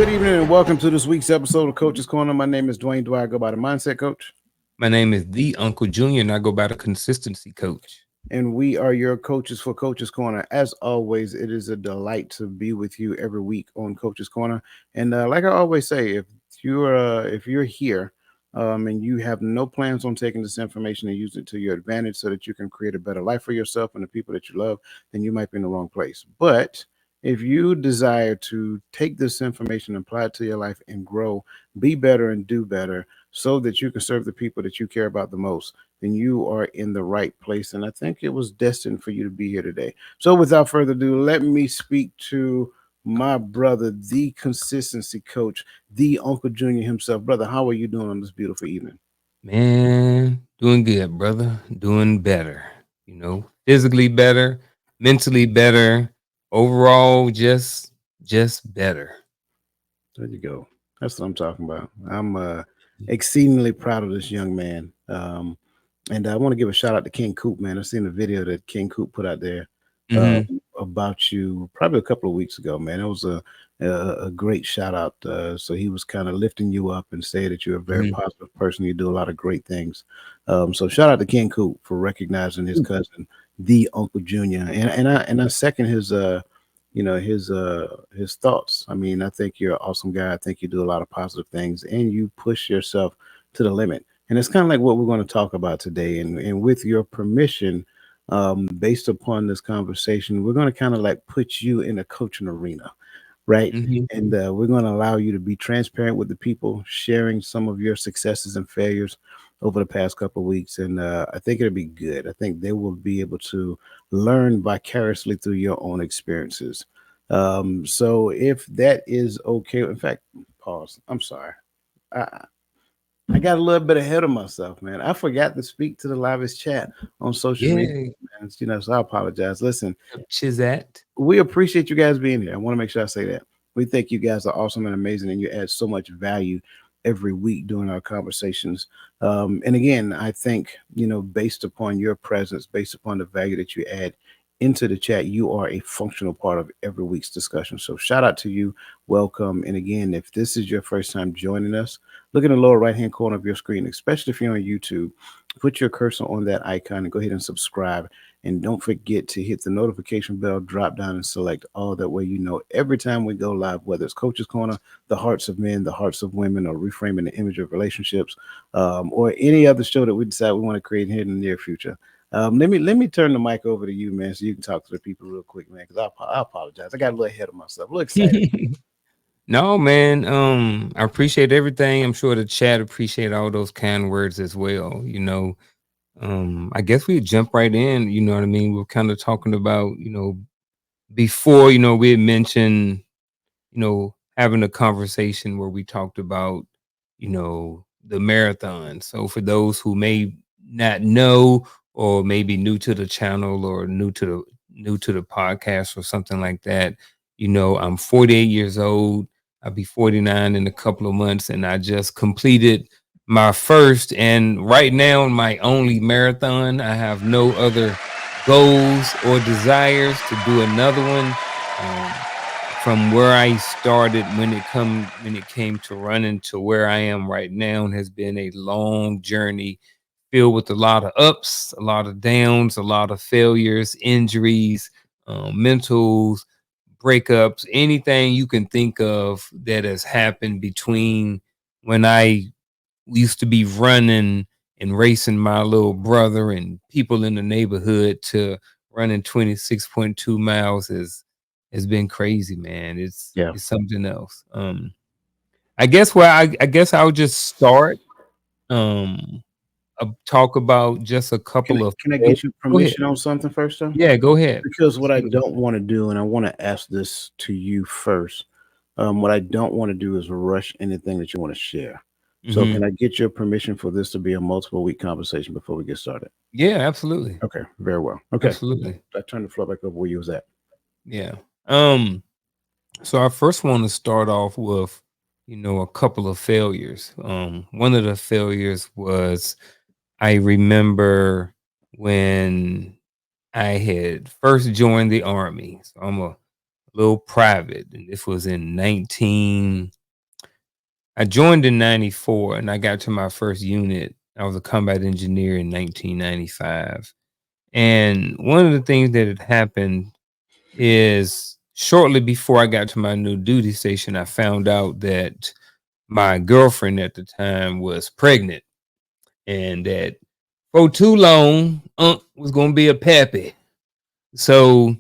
Good evening and welcome to this week's episode of Coach's Corner. My name is Dwayne. Dwyer. I go by the Mindset Coach. My name is the Uncle Junior, and I go by the Consistency Coach. And we are your coaches for Coach's Corner. As always, it is a delight to be with you every week on Coach's Corner. And like I always say, if you're here and you have no plans on taking this information and use it to your advantage so that you can create a better life for yourself and the people that you love, then you might be in the wrong place. But if you desire to take this information, apply it to your life, and grow, be better, and do better, so that you can serve the people that you care about the most, then you are in the right place. And I think it was destined for you to be here today. So without further ado, let me speak to my brother, the consistency coach, the Uncle Junior himself. Brother, how are you doing on this beautiful evening? Man, doing good, brother. Doing better. Physically better, mentally better, overall just better. There you go. That's what I'm talking about. I'm exceedingly proud of this young man. And I want to give a shout out to King Coop, man. I seen the video that King Coop put out there uh, Mm-hmm. about you probably a couple of weeks ago, man. It was a great shout out. So he was kind of lifting you up and saying that you're a very Mm-hmm. positive person. You do a lot of great things. So shout out to King Coop for recognizing his cousin, the Uncle Junior, and I second his thoughts. I mean, I think you're an awesome guy. I think you do a lot of positive things and you push yourself to the limit. And it's kind of like what we're going to talk about today. And with your permission, based upon this conversation, we're going to kind of like put you in a coaching arena, right? Mm-hmm. And we're going to allow you to be transparent with the people, sharing some of your successes and failures over the past couple of weeks. And I think it'll be good. I think they will be able to learn vicariously through your own experiences. So if that is okay, in fact, pause. I'm sorry. I, I got a little bit ahead of myself, man. I forgot to speak to the livest chat on social media, Yeah, man. So I apologize. Listen, Chizat. we appreciate you guys being here. I want to make sure I say that. We think you guys are awesome and amazing, and you add so much value every week during our conversations. And again, I think, based upon your presence, based upon the value that you add into the chat, you are a functional part of every week's discussion. So shout out to you. Welcome. And again, if this is your first time joining us, look in the lower right hand corner of your screen, especially if you're on YouTube. Put your cursor on that icon and go ahead and subscribe. And don't forget to hit the notification bell, drop down and select all. That way, every time we go live, whether it's Coach's Corner, the hearts of men, the hearts of women, or reframing the image of relationships, or any other show that we decide we want to create here in the near future. Let me turn the mic over to you, man, so you can talk to the people real quick, man. Because I apologize, I got a little ahead of myself, a little excited. No, man. I appreciate everything. I'm sure the chat appreciate all those kind words as well. I guess we jump right in. You know what I mean? We're kind of talking about, before, we had mentioned, having a conversation where we talked about, the marathon. So for those who may not know, or maybe new to the channel or new to the podcast or something like that, I'm 48 years old. I'll be 49 in a couple of months, and I just completed my first and right now my only marathon. I have no other goals or desires to do another one. From where I started when it came to running to where I am right now has been a long journey filled with a lot of ups, a lot of downs, a lot of failures, injuries, mentals, breakups, anything you can think of that has happened between when I used to be running and racing my little brother and people in the neighborhood to running 26.2 miles has been crazy, man. It's Yeah. it's something else. I guess I'll just start talk about just a Can I, couple of. can I Go get your ahead. permission on something first, though? Yeah, go ahead. Because what I Absolutely. don't want to do, and I want to ask this to you first, what I don't want to do is rush anything that you want to share. So, can Hmm. I get your permission for this to be a multiple week conversation before we get started? Yeah, absolutely. Okay, very well. Okay, Absolutely. I turn the floor back over where you was at. Yeah. Um So I first want to start off with, a couple of failures. One of the failures was I remember when I had first joined the army. So I'm a a little private. And this was in 19 I joined in 94 and I got to my first unit. I was a combat engineer in 1995. And one of the things that had happened is shortly before I got to my new duty station, I found out that my girlfriend at the time was pregnant and that for too long, was going to be a pappy. So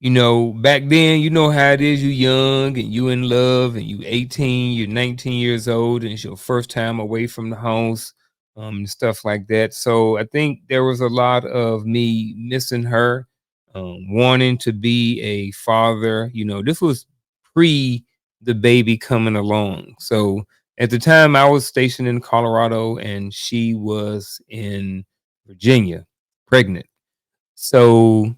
back then, you know how it is. You young and you in love and you 18, you're 19 years old, and it's your first time away from the house, and stuff like that. So I think there was a lot of me missing her, wanting to be a father. This was pre the baby coming along. So at the time, I was stationed in Colorado, and she was in Virginia, pregnant. So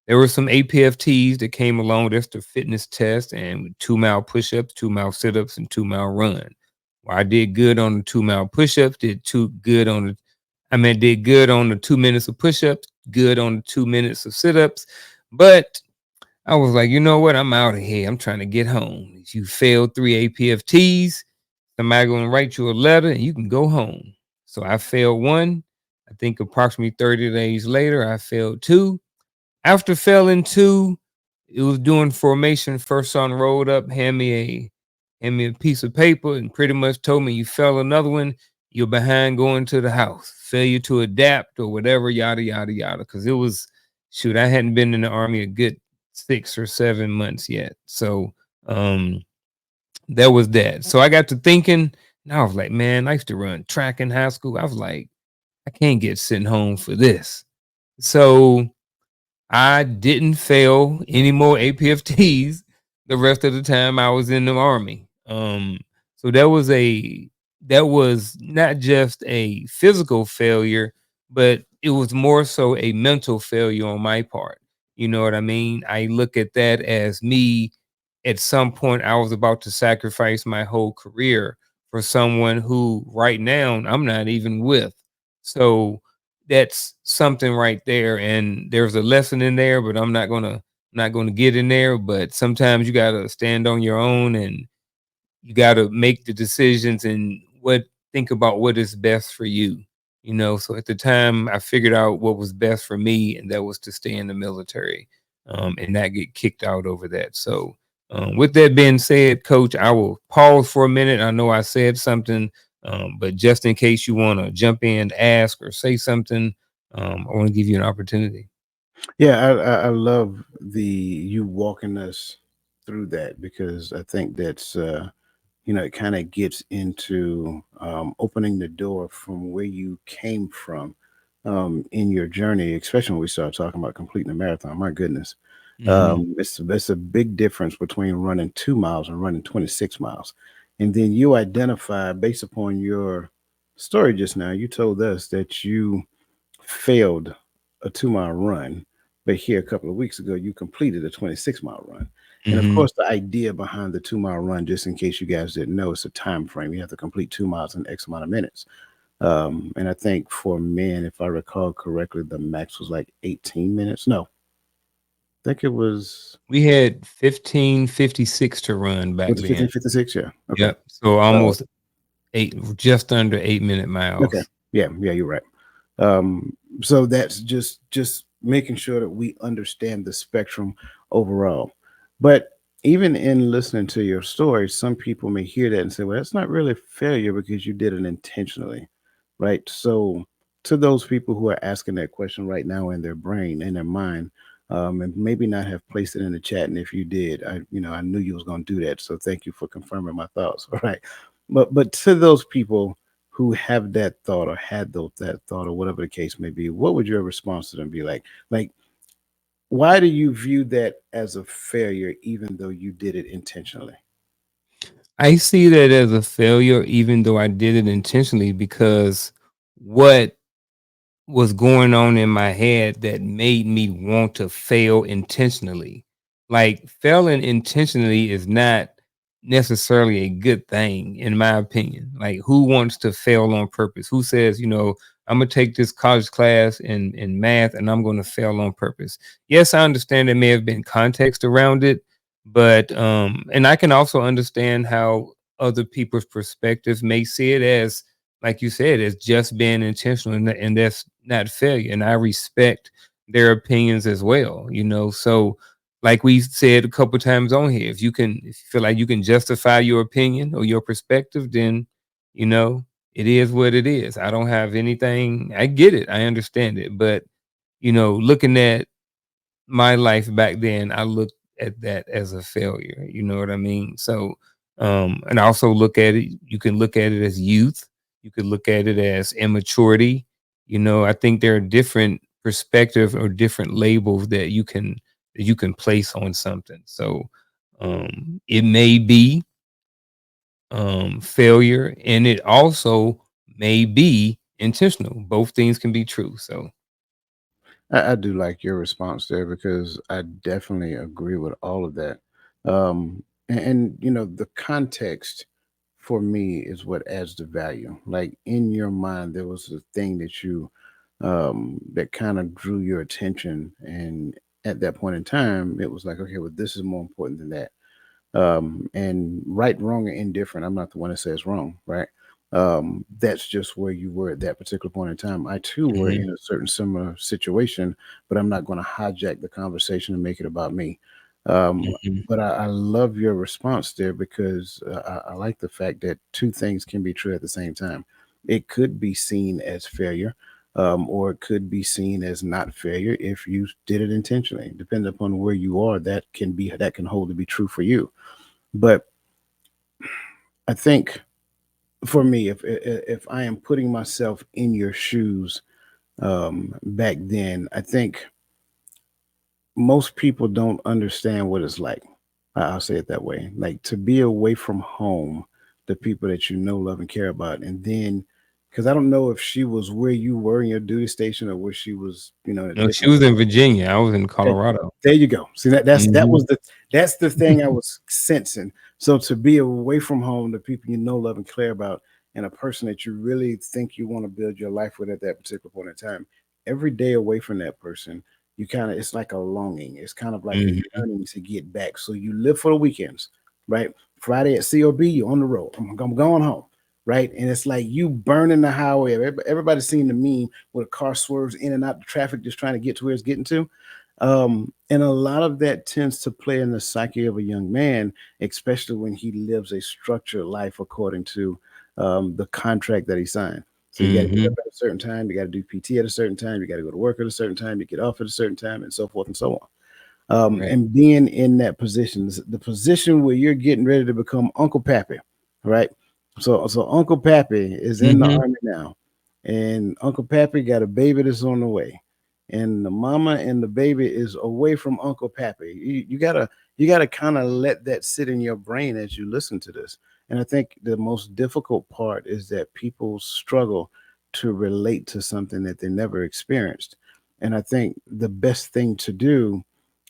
there were some APFTs that came along. That's the fitness test and 2 mile push-ups, 2 mile sit-ups, and 2 mile run. Well, I did good on the 2 mile push-ups, did good on the 2 minutes of push-ups, good on the 2 minutes of sit-ups. But I was like, you know what? I'm out of here. I'm trying to get home. If you failed 3 APFTs, somebody gonna write you a letter and you can go home. So I failed one. I think approximately 30 days later, I failed two. After failing two, it was doing formation. First son rolled up, hand me a piece of paper, and pretty much told me you fell another one, you're behind going to the house. Failure to adapt or whatever, yada yada yada. Because it was shoot, I hadn't been in the army a good 6 or 7 months yet. So that was that. So I got to thinking, and I was like, man, I used to run track in high school. I was like, I can't get sent home for this. So I didn't fail any more APFTs the rest of the time I was in the army. So that was not just a physical failure, but it was more so a mental failure on my part. You know what I mean? I look at that as me at some point I was about to sacrifice my whole career for someone who right now I'm not even with. So that's something right there. And there's a lesson in there, but I'm not gonna get in there. But sometimes you gotta stand on your own and you gotta make the decisions and think about what is best for you. So at the time I figured out what was best for me, and that was to stay in the military, and not get kicked out over that. So with that being said, coach, I will pause for a minute. I know I said something, but just in case you want to jump in, ask, or say something, I want to give you an opportunity. Yeah, I love the you walking us through that because I think that's it kind of gets into opening the door from where you came from in your journey, especially when we start talking about completing a marathon. My goodness, Hmm. it's a big difference between running 2 miles and running 26 miles, and then you identify based upon your story just now. You told us that you failed a 2 mile run, but here a couple of weeks ago, you completed a 26-mile run. And of Hmm. course, the idea behind the 2 mile run, just in case you guys didn't know, it's a time frame. You have to complete 2 miles in X amount of minutes. And I think for men, if I recall correctly, the max was like 18 minutes. No, I think it We had 15:56 to run back was it then. 15:56? Yeah. Okay. Yep. So Uh, almost just under 8 minute okay. miles. Yeah. Yeah. You're right. Um, so that's just making sure that we understand the spectrum overall. But even in listening to your story, some people may hear that and say, "Well, that's not really failure because you did it intentionally." Right? So to those people who are asking that question right now in their brain, in their mind, and maybe not have placed it in the chat, and if you did, I knew you was going to do that. So thank you for confirming my thoughts. All right, but to those people who have that thought or had that thought or whatever the case may be, what would your response to them be like? Like, why do you view that as a failure, even though you did it intentionally? I see that as a failure, even though I did it intentionally, because what was going on in my head that made me want to fail intentionally. Like failing intentionally is not. necessarily a good thing, in my opinion. Like, who wants to fail on purpose? Who says, I'm gonna take this college class in math and I'm gonna fail on purpose? Yes, I understand there may have been context around it, but and I can also understand how other people's perspectives may see it as, like you said, as just being intentional, and that's not failure. And I respect their opinions as well, So, like we said a couple times on here, if you feel like you can justify your opinion or your perspective, then you know it is what it is. I don't have anything. I get it. I understand it. But looking at my life back then, I looked at that as a failure. You know what I mean? So, and I also look at it. You can look at it as youth. You could look at it as immaturity. I think there are different perspectives or different labels that you can place on something. So, it may be failure, and it also may be intentional. Both things can be true. So, I do like your response there because I definitely agree with all of that. The context for me is what adds the value. Like in your mind, there was a thing that that kind of drew your attention, and at that point in time, it was like, okay, well, this is more important than that. And right, wrong, or indifferent, I'm not the one that says wrong, right? That's just where you were at that particular point in time. I too were mhm, in a certain similar situation, but I'm not going to hijack the conversation and make it about me. um, mhm, but I love your response there because I like the fact that two things can be true at the same time. It could be seen as failure, or it could be seen as not failure if you did it intentionally. Depending upon where you are, that can hold to be true for you. But I think for me, if I am putting myself in your shoes, back then, I think most people don't understand what it's like. I'll say it that way. Like to be away from home, the people that you know, love, and care about, and then because I don't know if she was where you were in your duty station or where she was, in a no, she different. was in Virginia. I was in Okay, Colorado. there you go. See that Mhm. was the thing I was sensing. So to be away from home, the people you know, love, and care about, and a person that you really think you want to build your life with at that particular point in time, every day away from that person, you kind of it's like a longing. It's kind of like a Mhm. yearning to get back. So you live for the weekends, right? Friday at COB, you're on the road. I'm going home. Right. And it's like you burning the highway. Everybody's seen the meme where the car swerves in and out the traffic just trying to get to where it's getting to. And a lot of that tends to play in the psyche of a young man, especially when he lives a structured life according to the contract that he signed. So you got to get up Mhm. at a certain time, you got to do PT at a certain time, you got to go to work at a certain time, you get off at a certain time, and so forth and so on. Right. And being in that position, the position where you're getting ready to become Uncle Pappy, right? So Uncle Pappy is in the Mhm. army now, and Uncle Pappy got a baby that's on the way, and the mama and the baby is away from Uncle Pappy. You gotta kind of let that sit in your brain as you listen to this. And I think the most difficult part is that people struggle to relate to something that they never experienced. And I think the best thing to do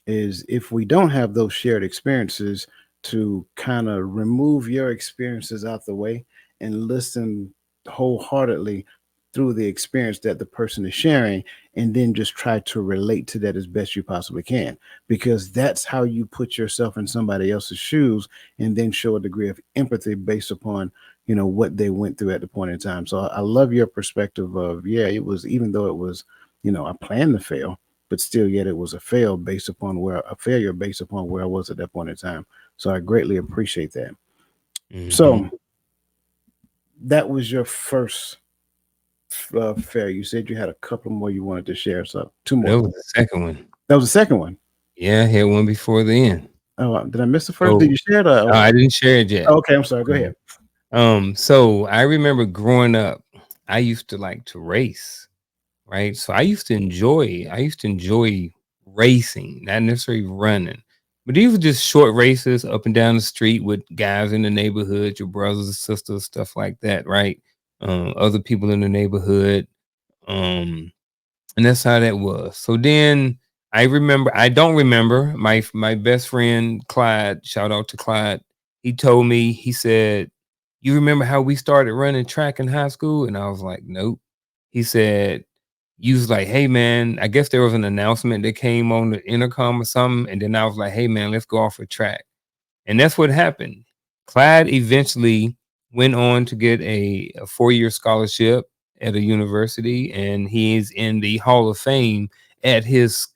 is if we don't have those shared experiences to kind of remove your experiences out the way and listen wholeheartedly through the experience that the person is sharing, and then just try to relate to that as best you possibly can, because that's how you put yourself in somebody else's shoes and then show a degree of empathy based upon what they went through at the point in time. So I love your perspective of, yeah, it was, even though it was, I planned to fail, but still yet it was a failure based upon where I was at that point in time. So I greatly appreciate that. Mhm. So that was your first failure. You said you had a couple more you wanted to share. So two more. That Go was ahead. the second one. That was the second one. Yeah, I had one before then. Oh, did I miss the first? Did So, you share it? I didn't share it yet. Okay, I'm sorry. Go Um, ahead. so I remember growing up, I used to like to race, right? So I used to enjoy racing, not necessarily running. But these were just short races up and down the street with guys in the neighborhood, your brothers and sisters, stuff like that, right? Other people in the neighborhood. Um, and that's how that was. So then I don't remember my best friend Clyde. Shout out to Clyde. he told me, he said, "You remember how we started running track in high school?" And I was like, "Nope." He said, "You was like, hey man, I guess there was an announcement that came on the intercom or something." And then I was like, "Hey man, let's go off for track." And that's what happened. Clyde eventually went on to get a 4-year scholarship at a university, and he's in the Hall of Fame at his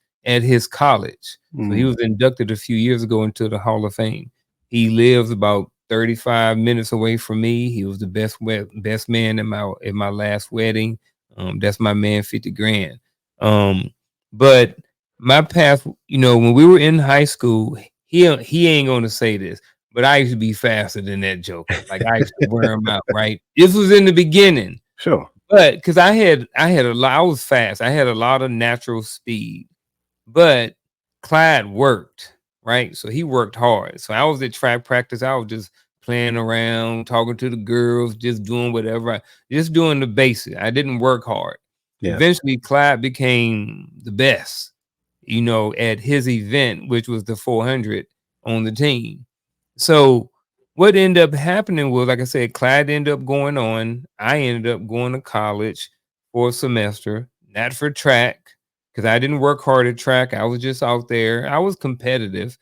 college. So he Mm. was inducted a few years ago into the Hall of Fame. He lives about 35 minutes away from me. He was the best man in my last wedding. That's my man, 50 grand. Um, but my path, when we were in high school, he ain't gonna say this, but I used to be faster than that joker. Like I used to wear him out, right? This was in the beginning, Sure. but because I had a lot, I was fast. I had a lot of natural speed, but Clyde worked, right? So he worked hard. So I was at track practice. I was just playing around, talking to the girls, just doing whatever, just doing the basic. I didn't work hard. Yeah. Eventually, Clyde became the best, at his event, which was the 400 on the team. So what ended up happening was, like I said, Clyde ended up going on. I ended up going to college for a semester, not for track, because I didn't work hard at track. I was just out there. I was competitive.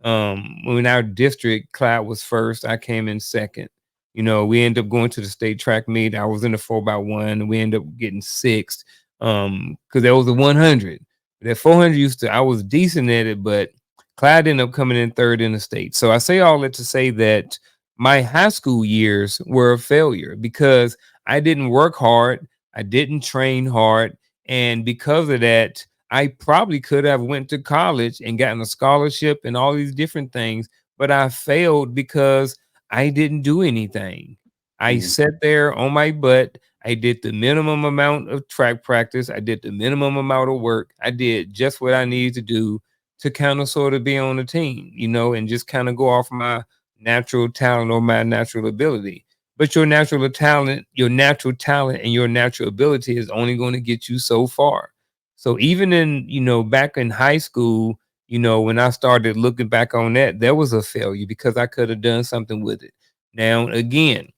When our district, Clyde was first, I came in second. We ended up going to the state track meet. I was in the 4x1. We ended up getting sixth. Because there was a 100. That 400 I was decent at it, but Clyde ended up coming in third in the state. So I say all that to say that my high school years were a failure because I didn't work hard, I didn't train hard, and because of that, I probably could have went to college and gotten a scholarship and all these different things, but I failed because I didn't do anything. I Mm. sat there on my butt. I did the minimum amount of track practice. I did the minimum amount of work. I did just what I needed to do to kind of sort of be on the team, and just kind of go off my natural talent or my natural ability. But your natural talent and your natural ability is only going to get you so far. So even in, back in high school, when I started looking back on that, there was a failure because I could have done something with it. Now, again,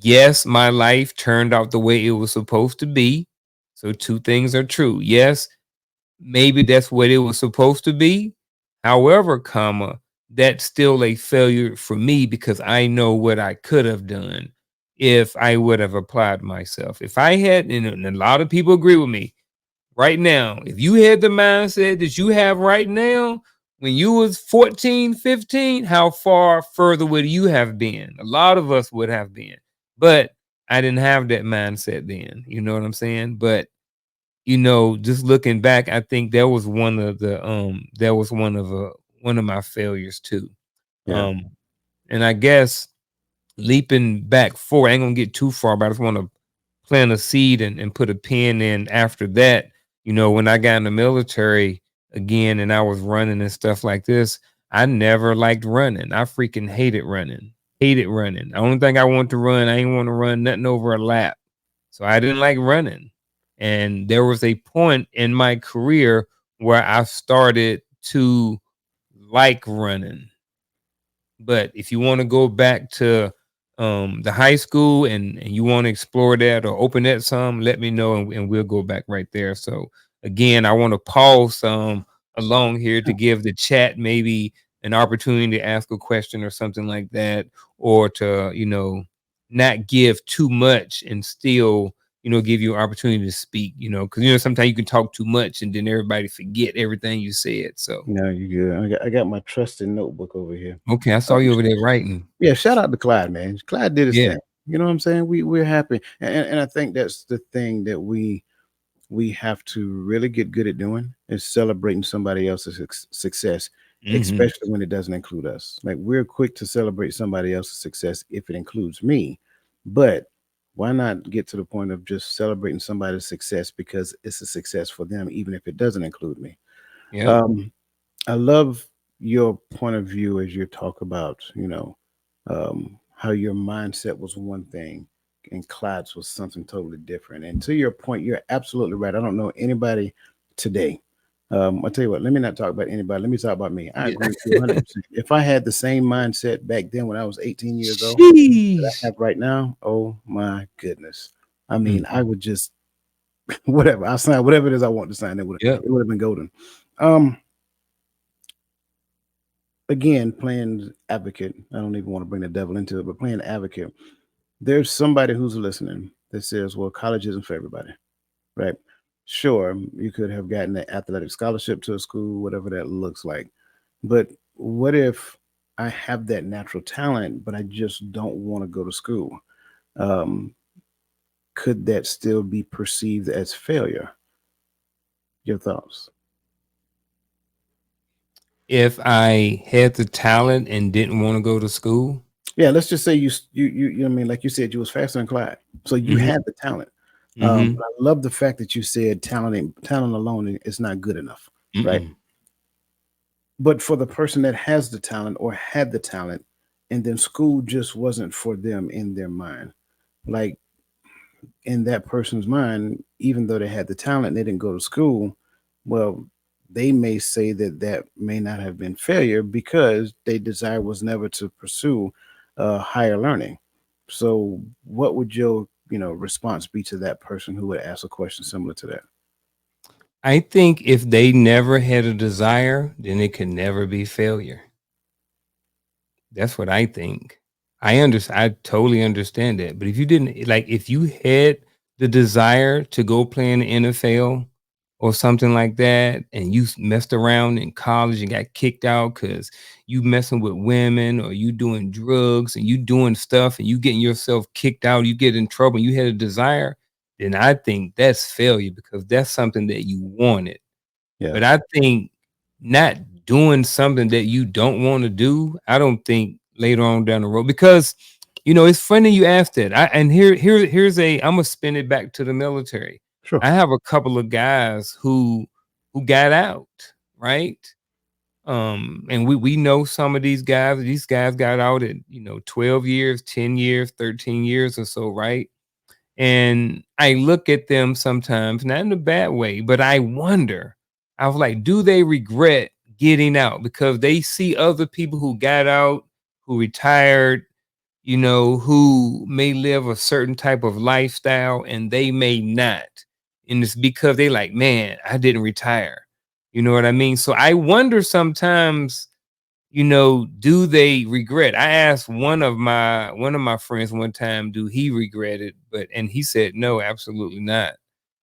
yes, my life turned out the way it was supposed to be. So two things are true. Yes, maybe that's what it was supposed to be. However, that's still a failure for me because I know what I could have done if I would have applied myself. If I had, and a lot of people agree with me right now, if you had the mindset that you have right now, when you was 14, 15, how far further would you have been? A lot of us would have been. But I didn't have that mindset then. You know what I'm saying? But just looking back, I think that was one of my failures too. Yeah. Um, and I guess leaping back forward, I ain't gonna get too far, but I just want to plant a seed and put a pin in after that. When I got in the military again and I was running and stuff like this, I never liked running. I freaking hated running. Hated running. The only thing I want to run, I ain't want to run nothing over a lap. So I didn't like running. And there was a point in my career where I started to like running. But if you want to go back to the high school and you want to explore that or open that some, let me know and we'll go back right there. So again, I want to pause along here to give the chat maybe an opportunity to ask a question or something like that, or to not give too much and still give you an opportunity to speak. Because sometimes you can talk too much and then everybody forget everything you said. So No, you good. I got my trusted notebook over here. okay, I saw Um, you over there writing. yeah, shout out to Clyde, man. Clyde did his Yeah. thing. You know what I'm saying? We're happy, and I think that's the thing that we have to really get good at doing is celebrating somebody else's success, Hmm. especially when it doesn't include us. Like we're quick to celebrate somebody else's success if it includes me, but why not get to the point of just celebrating somebody's success because it's a success for them, even if it doesn't include me? Yep. Um, I love your point of view as you talk about, how your mindset was one thing and Clyde's was something totally different. And to your point, you're absolutely right. I don't know anybody today I tell you what, let me not talk about anybody. Let me talk about me. I Yeah. agree with you 100%. If I had the same mindset back then when I was 18 years old that I Sheesh. have right now, oh my goodness. I mean, I Mhm. would just whatever. I'll sign whatever it is I want to sign. Yep. It would have been golden. Um, Again, playing advocate. I don't even want to bring the devil into it, but playing advocate. There's somebody who's listening that says, "Well, college isn't for everybody." Right? Sure, you could have gotten an athletic scholarship to a school, whatever that looks like. But what if I have that natural talent, but I just don't want to go to school? Um, could that still be perceived as failure? Your thoughts? If I had the talent and didn't wanna go to school. Yeah, let's just say you know what I mean, like you said, you was faster than Clyde, so you Mhm, had the talent. mhm, But I love the fact that you said talent alone is not good enough, right? mm-mm. But for the person that has the talent or had the talent, and then school just wasn't for them in their mind, like in that person's mind, even though they had the talent, they didn't go to school. Well, they may say that that may not have been failure because their desire was never to pursue higher learning. So, what would your response be to that person who would ask a question similar to that? I think if they never had a desire, then it can never be failure. That's what I think. I totally understand that, but if you didn't like, if you had the desire to go play in the NFL or something like that, and you messed around in college and got kicked out because you messing with women or you doing drugs and you doing stuff and you getting yourself kicked out, you get in trouble, and you had a desire, then I think that's failure because that's something that you wanted. Yeah, But I think not doing something that you don't wanna do, I don't think later on down the road, because, it's funny you asked that. I and here's a Imma spin it back to the military. sure. I have a couple of guys who got out, right? And we know some of these guys. These guys got out at, 12 years, 10 years, 13 years or so, right? And I look at them sometimes, not in a bad way, but I wonder, I was like, do they regret getting out? Because they see other people who got out, who retired, who may live a certain type of lifestyle and they may not. And it's because they like, man, I didn't retire. You know what I mean? So I wonder sometimes, do they regret? I asked one of my friends one time, do he regret it? And he said, no, absolutely not.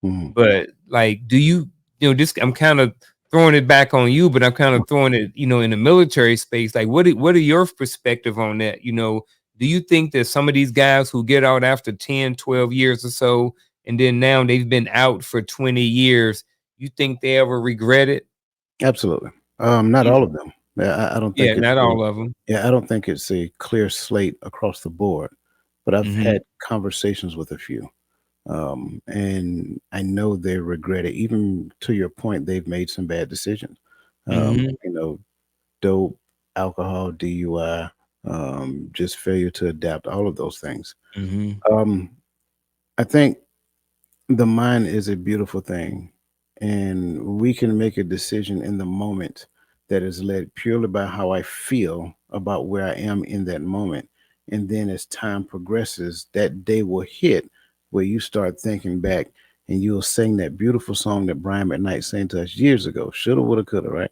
Mhm. But like, do this, I'm kind of throwing it back on you, but I'm kind of throwing it, in the military space. Like, what are your perspective on that? Do you think that some of these guys who get out after 10, 12 years or so, and then now they've been out for 20 years, you think they ever regret it? Absolutely. Not You, all of them. Yeah, I don't yeah, think it's not all of them. yeah, I don't think it's a clear slate across the board, but I've Mhm. had conversations with a few. And I know they regret it. Even to your point, they've made some bad decisions. Mhm. You know, dope, alcohol, DUI, just failure to adapt, all of those things. Mhm. Um, I think the mind is a beautiful thing, and we can make a decision in the moment that is led purely by how I feel about where I am in that moment. And then as time progresses, that day will hit where you start thinking back and you'll sing that beautiful song that Brian McKnight sang to us years ago. Shoulda, woulda, coulda, right?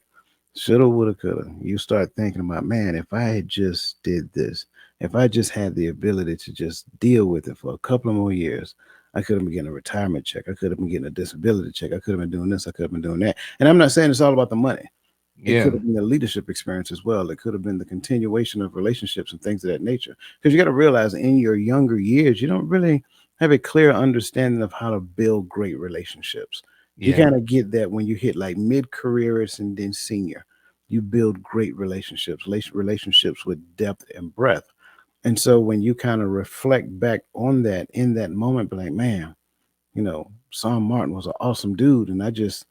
Shoulda, woulda, coulda. You start thinking about, man, if I had just did this, if I just had the ability to just deal with it for a couple of more years, I could have been getting a retirement check. I could have been getting a disability check. I could have been doing this. I could have been doing that. And I'm not saying it's all about the money. It could Yeah. have been the leadership experience as well. It could have been the continuation of relationships and things of that nature. Because you got to realize in your younger years, you don't really have a clear understanding of how to build great relationships. You Yeah. kind of get that when you hit like mid careerist and then senior. You build great relationships, relationships with depth and breadth. And so when you kind of reflect back on that in that moment, be like, man, Sam Martin was an awesome dude, and I just,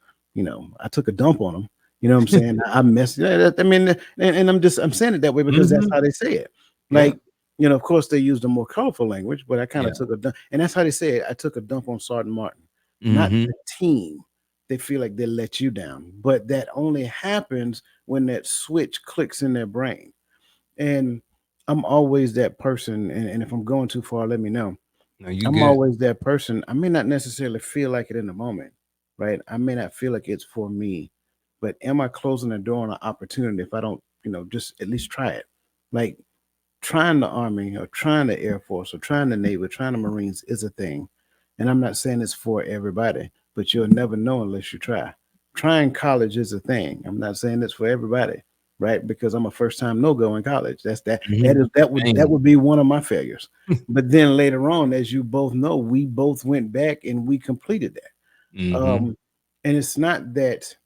I took a dump on him. You know what I'm saying? I messed. Yeah, I mean, and I'm saying it that way because that's Mhm. how they say it. Yeah. Like, of course they used a more colorful language, but I kind of Yeah. took a dump, and that's how they say it. I took a dump on Sergeant Martin, not Mhm. the team. they feel like they let you down. But that only happens when that switch clicks in their brain. And I'm always that person. And if I'm going too far, let me know. No, you I'm good. always that person. I may not necessarily feel like it in the moment, right? I may not feel like it's for me, but am I closing the door on an opportunity if I don't, just at least try it? Like, trying the Army or trying the Air Force or trying the Navy, trying the Marines is a thing. And I'm not saying it's for everybody, but you'll never know unless you try. Trying college is a thing. I'm not saying it's for everybody, right? Because I'm a first time no go in college. That's that that Mhm. is that would that Same. would be one of my failures. But then later on, as you both know, we both went back and we completed that. Mhm. And it's not that,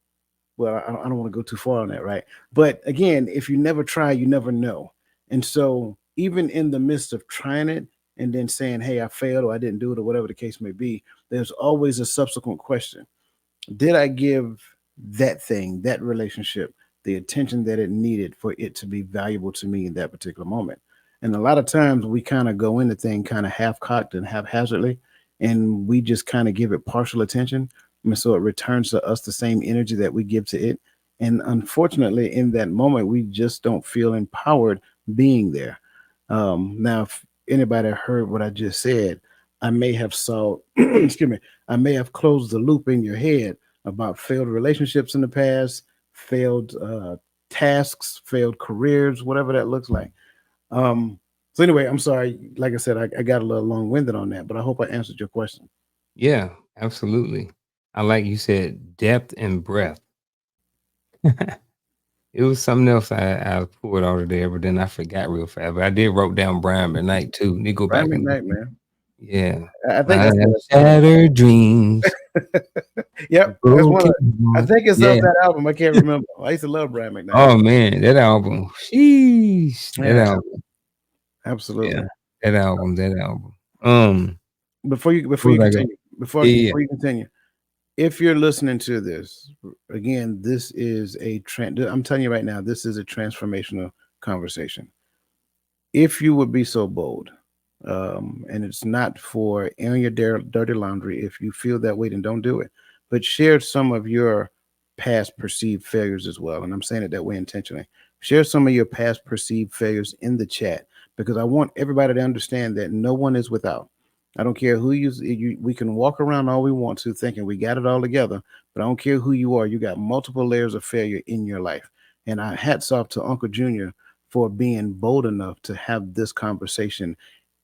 well, I don't want to go too far on that, right? But again, if you never try, you never know. And so, even in the midst of trying it and then saying, hey, I failed or I didn't do it or whatever the case may be, there's always a subsequent question. Did I give that thing, that relationship, the attention that it needed for it to be valuable to me in that particular moment? And a lot of times we kind of go into thing kind of half cocked and haphazardly, and we just kind of give it partial attention. And so it returns to us the same energy that we give to it. And unfortunately, in that moment, we just don't feel empowered being there. Now, if anybody heard what I just said, I may have saw, excuse me, I may have closed the loop in your head about failed relationships in the past, failed tasks, failed careers, whatever that looks like. Um, so anyway, I'm sorry. Like I said, I got a little long winded on that, but I hope I answered your question. Yeah, absolutely. I like you said depth and breadth. It was something else I pulled out of there, but then I forgot real fast. But I did wrote down Brian McKnight too. Need to go Brian back and McKnight, man. yeah. I think I that's have that song. shattered dreams, Yep, that's one of. broken I heart. think it's off Yeah. that album. I can't remember. I used to love Brian McKnight. Oh man, that album. Sheesh. That Yeah, album. Yeah. absolutely. That album. Um, Before what you was I going? continue, before Yeah, yeah. before you continue, if you're listening to this again, this is a trend. I'm telling you right now, this is a transformational conversation. If you would be so bold, and it's not for airing your dirty laundry. If you feel that way, then don't do it. But share some of your past perceived failures as well. And I'm saying it that way intentionally. Share some of your past perceived failures in the chat because I want everybody to understand that no one is without. I don't care who you we can walk around all we want to thinking we got it all together, but I don't care who you are. You got multiple layers of failure in your life. And I hats off to Uncle Junior for being bold enough to have this conversation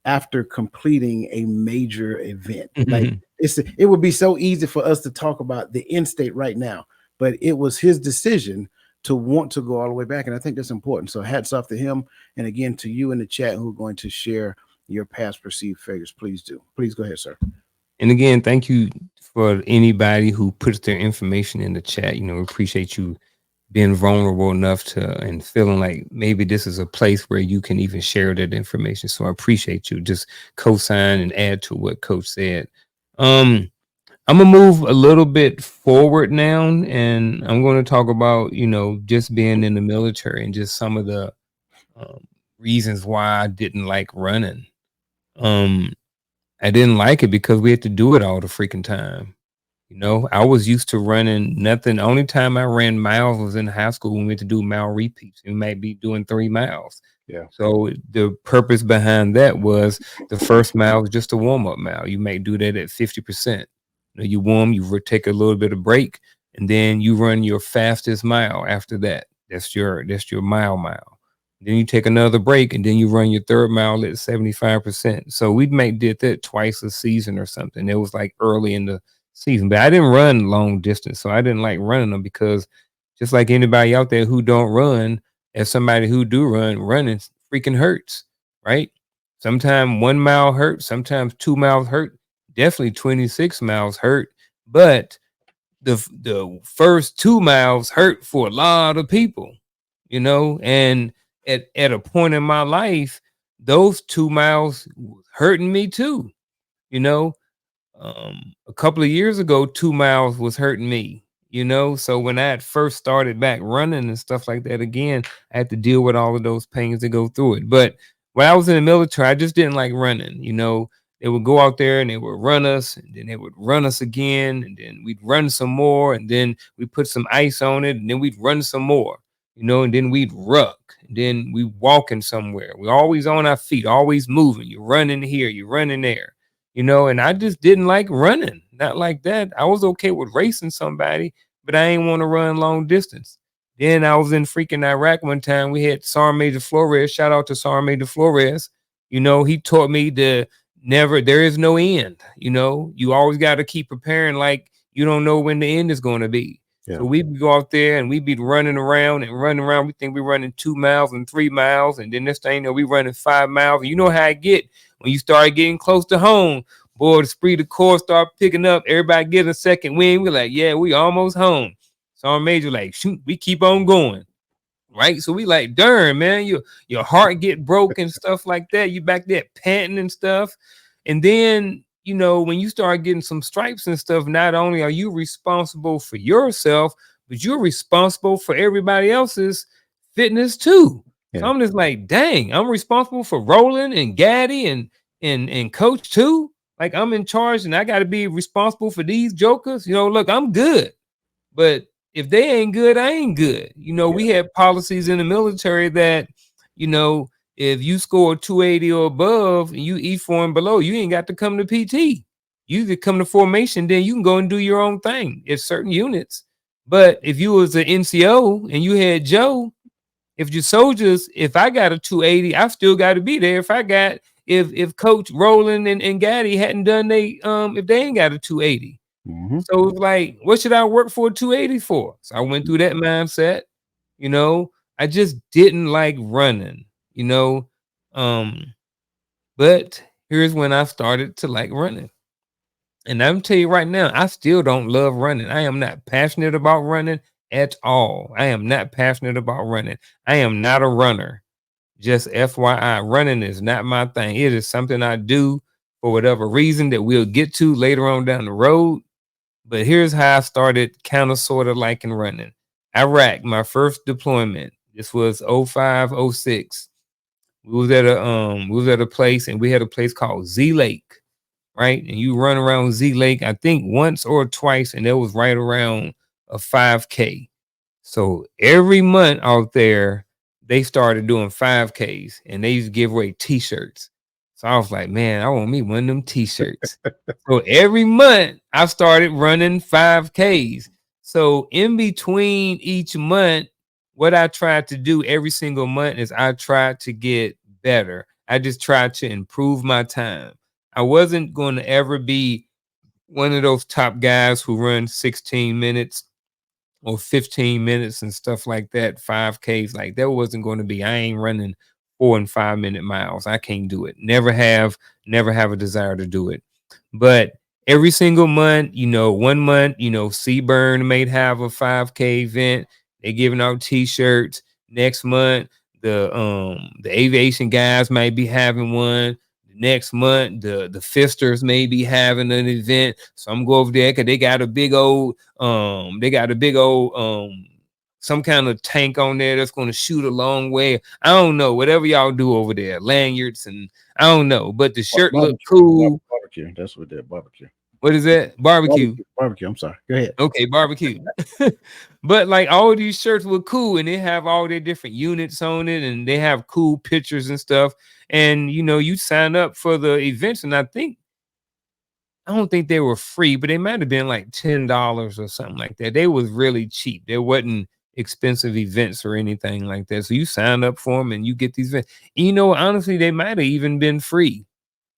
after completing a major event. Like it would be so easy for us to talk about the end state right now, but it was his decision to want to go all the way back. And I think that's important. So hats off to him. And again, to you in the chat who are going to share your past perceived failures, please do. Please go ahead, sir. And again, thank you for anybody who puts their information in the chat. We appreciate you being vulnerable enough to and feeling like maybe this is a place where you can even share that information. So I appreciate you. Just co-sign and add to what Coach said. Um, I'm gonna move a little bit forward now, and I'm going to talk about just being in the military and just some of the um, reasons why I didn't like running. Um, I didn't like it because we had to do it all the freaking time. I was used to running nothing. Only time I ran miles was in high school when we had to do mile repeats. We might be doing 3 miles. Yeah. So the purpose behind that was the first mile was just a warm up mile. You might do that at 50%. You warm, take a little bit of break, and then you run your fastest mile after that. That's your mile. Then you take another break, and then you run your third mile at 75%. So we might did that twice a season or something. It was like early in the season, but I didn't run long distance, so I didn't like running them because just like anybody out there who don't run, as somebody who do run, running freaking hurts, right? Sometimes 1 mile hurt, sometimes 2 miles hurt, definitely 26 miles hurt, but the first 2 miles hurt for a lot of people, and at a point in my life, those 2 miles hurting me too, you know a couple of years ago, 2 miles was hurting me, so when I had first started back running and stuff like that again, I had to deal with all of those pains to go through it. But when I was in the military, I just didn't like running. They would go out there and they would run us, and then they would run us again, and then we'd run some more, and then we put some ice on it, and then we'd run some more, and then we'd ruck, and then we walking somewhere. We're always on our feet, always moving. You're running here, you're running there, and I just didn't like running. Not like that. I was okay with racing somebody, but I ain't want to run long distance. Then I was in freaking Iraq one time. We had Sergeant Major Flores. Shout out to Sergeant Major Flores. He taught me to never, there is no end. You always got to keep preparing, like you don't know when the end is going to be. Yeah. So we'd go out there and we'd be running around and running around. We think we're running 2 miles and 3 miles. And then this thing, we running 5 miles. And you know how I get when you start getting close to home. Boy, the esprit de corps start picking up. Everybody get a second wind. We're like, yeah, we almost home. So our major like, shoot, we keep on going. Right. So we like, darn, man, your heart get broke and stuff like that. You back there panting and stuff. And then, when you start getting some stripes and stuff, not only are you responsible for yourself, but you're responsible for everybody else's fitness too. So Yeah. I'm just like, dang, I'm responsible for Roland and Gaddy and coach too. Like I'm in charge and I got to be responsible for these jokers. Look, I'm good. But if they ain't good, I ain't good. Yeah. We had policies in the military that, if you score 280 or above and you E4 and below, you ain't got to come to PT. You could come to formation, then you can go and do your own thing. It's certain units. But if you was an NCO and you had Joe, if your soldiers, if I got a 280, I still got to be there. If Coach Roland and Gaddy hadn't done if they ain't got a 280. Mm-hmm. So it's like, what should I work for 280 for? So I went through that mindset, you know. I just didn't like running, you know. Um, but here's when I started to like running. And I'm tell you right now, I still don't love running. I am not passionate about running at all. I am not passionate about running. I am not a runner. Just FYI, running is not my thing. It is something I do for whatever reason that we'll get to later on down the road. But here's how I started kind of sort of liking running. Iraq, my first deployment. This was 05, 06. We was at a place and we had a place called Z Lake, right? And you run around Z Lake, I think once or twice, and it was right around a 5K. So every month out there, they started doing 5Ks and they used to give away t-shirts. So I was like, man, I want me one of them t-shirts. So every month I started running 5Ks. So in between each month, what I tried to do every single month is I tried to get better. I just tried to improve my time. I wasn't going to ever be one of those top guys who run 16 minutes or 15 minutes and stuff like that, 5Ks. Like that wasn't going to be. I ain't running 4 and 5 minute miles. I can't do it. Never have a desire to do it. But every single month, one month, Seaburn may have a 5K event. They giving out t-shirts. Next month, the aviation guys might be having one. Next month, the Fisters may be having an event. So I'm going over there because they got a big old some kind of tank on there that's going to shoot a long way. I don't know, whatever y'all do over there, lanyards and I don't know, but the shirt looked Barbecue. cool. Barbecue. That's what that barbecue. What is that? Barbecue. Barbecue. Barbecue. I'm sorry. Go ahead. Okay, barbecue. But like all of these shirts were cool and they have all their different units on it and they have cool pictures and stuff. And you sign up for the events, and I don't think they were free, but they might have been like $10 or something like that. They was really cheap. There wasn't expensive events or anything like that. So you sign up for them and you get these events. Honestly, they might have even been free.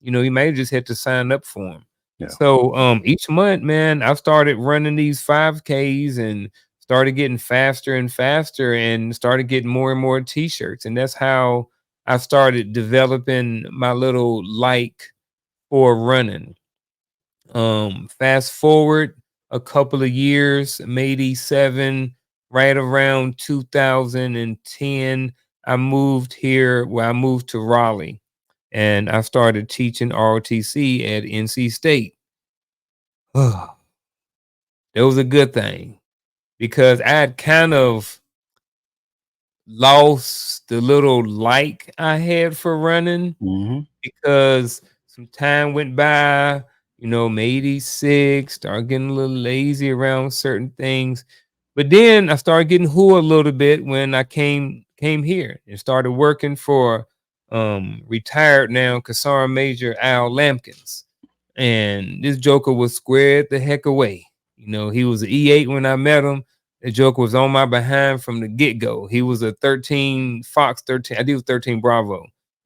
You might have just had to sign up for them. Yeah. So each month, man, I started running these 5Ks and started getting faster and faster and started getting more and more t-shirts. And that's how I started developing my little like for running. Fast forward a couple of years, maybe 7, right around 2010, I moved here. I moved to Raleigh and I started teaching ROTC at NC State. That was a good thing because I had kind of lost the little like I had for running Mm-hmm. because some time went by, I'm 86, started getting a little lazy around certain things. But then I started getting who a little bit when I came here and started working for retired now Cassar Major Al Lampkins. And this Joker was squared the heck away. He was an E8 when I met him. The Joker was on my behind from the get-go. He was a 13 Fox 13. I think it was 13 Bravo.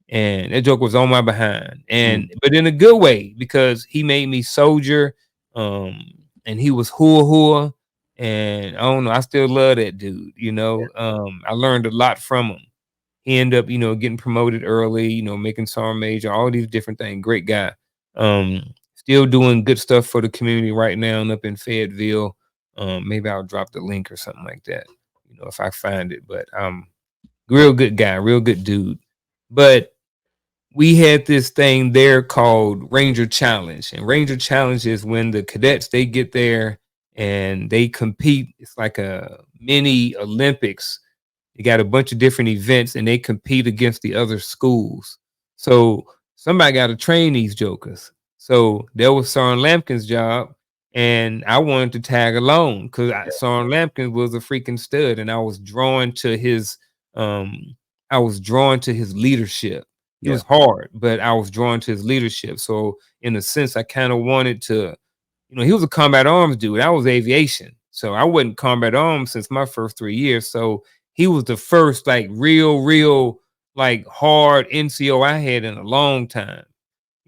And that Joker was on my behind. Mm. But in a good way, because he made me soldier. Um, and he was hua hua. And I don't know, I still love that dude. I learned a lot from him. He ended up, getting promoted early, making Sergeant Major, all these different things. Great guy. Still doing good stuff for the community right now and up in Fayetteville. Maybe I'll drop the link or something like that, if I find it. But real good guy, real good dude. But we had this thing there called Ranger Challenge. And Ranger Challenge is when the cadets they get there and they compete. It's like a mini Olympics. You got a bunch of different events and they compete against the other schools. So somebody got to train these jokers. So that was Sergeant Lampkin's job. And I wanted to tag along because Yeah. Sergeant Lampkin was a freaking stud. And um I was drawn to his leadership. It Yeah. was hard, but I was drawn to his leadership. So in a sense, I kind of wanted to, he was a combat arms dude. I was aviation. So I wasn't combat arms since my first 3 years. So he was the first like real like hard NCO I had in a long time.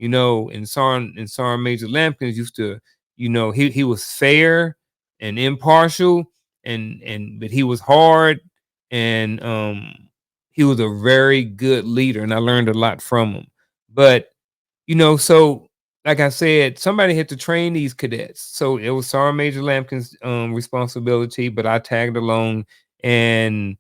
And Sergeant Major Lampkins used to, he was fair and impartial and but he was hard and he was a very good leader and I learned a lot from him. But so like I said, somebody had to train these cadets. So it was Sergeant Major Lampkin's responsibility, but I tagged along. And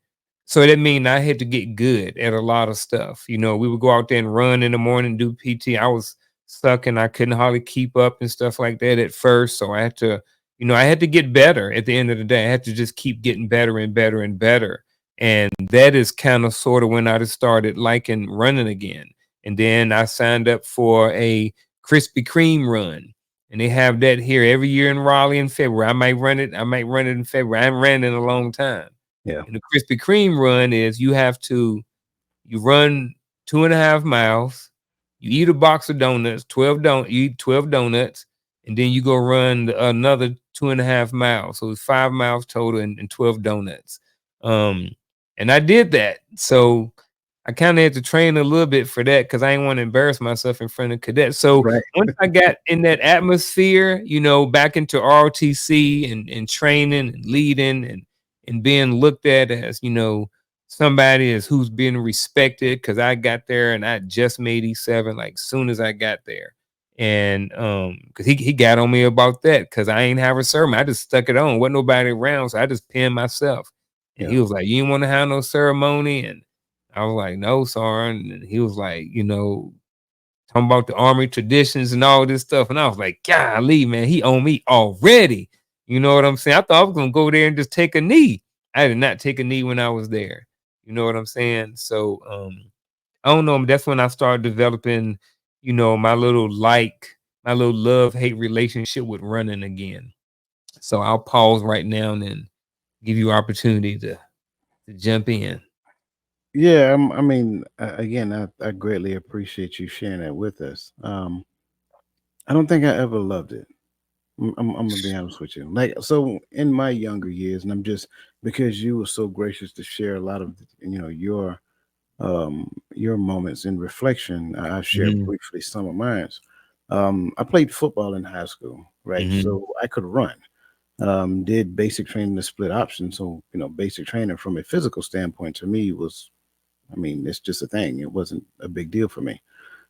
so that means I had to get good at a lot of stuff. We would go out there and run in the morning, do PT. I was sucking. I couldn't hardly keep up and stuff like that at first. So I had to get better at the end of the day. I had to just keep getting better and better and better. And that is kind of sort of when I just started liking running again. And then I signed up for a Krispy Kreme run. And they have that here every year in Raleigh in February. I might run it. I might run it in February. I haven't ran it in a long time. Yeah. And the Krispy Kreme run is you run 2.5 miles, you eat a box of donuts, you eat 12 donuts, and then you go run another 2.5 miles. So it's 5 miles total and 12 donuts. Um, and I did that. So I kind of had to train a little bit for that because I didn't want to embarrass myself in front of cadets. So Right. once I got in that atmosphere, back into ROTC and training and leading and being looked at as, somebody as who's being respected because I got there and I just made E7 like soon as I got there. And because he got on me about that because I ain't have a sermon. I just stuck it on. Wasn't nobody around, so I just pinned myself. And Yeah. he was like, "You didn't want to have no ceremony?" And I was like, "No, Soren." And he was like, talking about the army traditions and all this stuff. And I was like, golly, man, he on me already. You know what I'm saying? I thought I was gonna go there and just take a knee. I did not take a knee when I was there. You know what I'm saying? So I don't know. That's when I started developing, my little love-hate relationship with running again. So I'll pause right now and then give you opportunity to jump in. Yeah. I mean, again, I greatly appreciate you sharing that with us. I don't think I ever loved it. I'm gonna be honest with you. Like, so in my younger years, and I'm just because you were so gracious to share a lot of your moments in reflection. I shared Mhm, briefly some of mine. I played football in high school, right? mhm, So I could run. Did basic training to split option. So basic training from a physical standpoint to me was, I mean, it's just a thing. It wasn't a big deal for me.